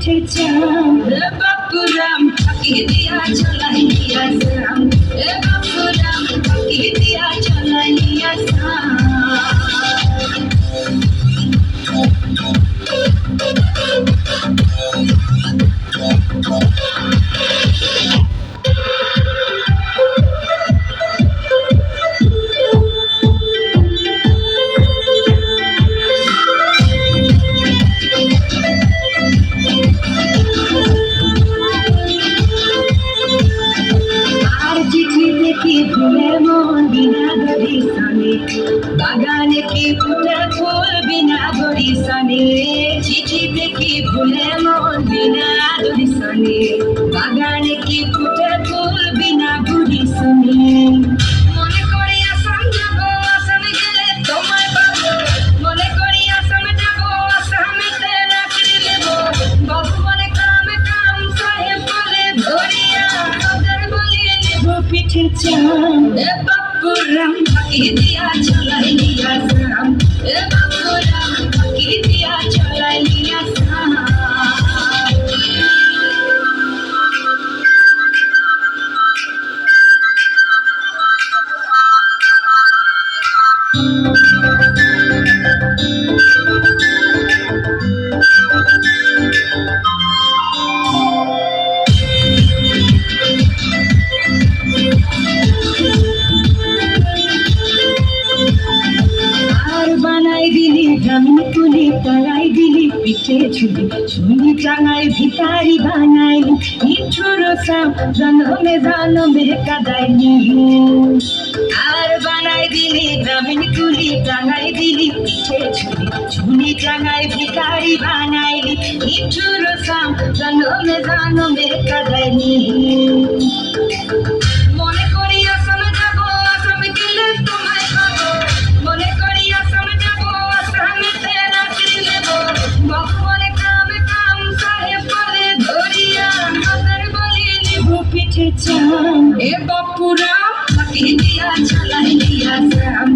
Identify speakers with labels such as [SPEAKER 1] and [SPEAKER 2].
[SPEAKER 1] পিঠে চাম বাপুরাম ফাঁকি দিয়া চলাই নিয়া সাম বাপুরাম ফাঁকি দিয়া চলাই নিয়া সাম ফুলের মন বিনা গরি সনে বাগানে কি ফুটে ফুল বিনা গরি সনে চিঠিতে কি ফুলের মন বিনা গরি সনে বাগানে কি ফুটে ফুল বিনা গরি সনে মনে করি আসাম যাব আসামে গেলে তোমায় পাবো মনে করি আসামে যাব আসামেতে রাখি দেব বাবু বলে কামে কাম সাহেব বলে ধরিয়া ওদের বলিয়ে নেব পিঠে চাম বাপুরাম ফাঁকি দিয়া চলাই নিয়া সাম বাপুরাম ফাঁকি দিয়া চলাই নিয়া সাম গ্রামীণ কুলি টাঙাই দিলি পিঠে ঝুলি ঝুলি টাঙাই ভিকারি বানাইলি নিঠুর সাম জনমে জনমে কাদাইলি আর বানাই দিলি গ্রামীণ কুলি টাঙাই দিলি পিঠে ঝুলি ঝুলি টাঙাই ভিকারি বানাইলি নিঠুর সাম জনমে জনমে কাদাইলি মনে করি আসামে যাব আসামে গেলে তোমায় পাবো মনে করি আসামে যাব আসামেতে রাখি দেব বাবু বলে কামে কাম সাহেব বলে ধরিয়া ওদের বলিয়ে নেব পিঠে চাম বাপুরাম ফাঁকি দিয়া চলাই নিয়া সাম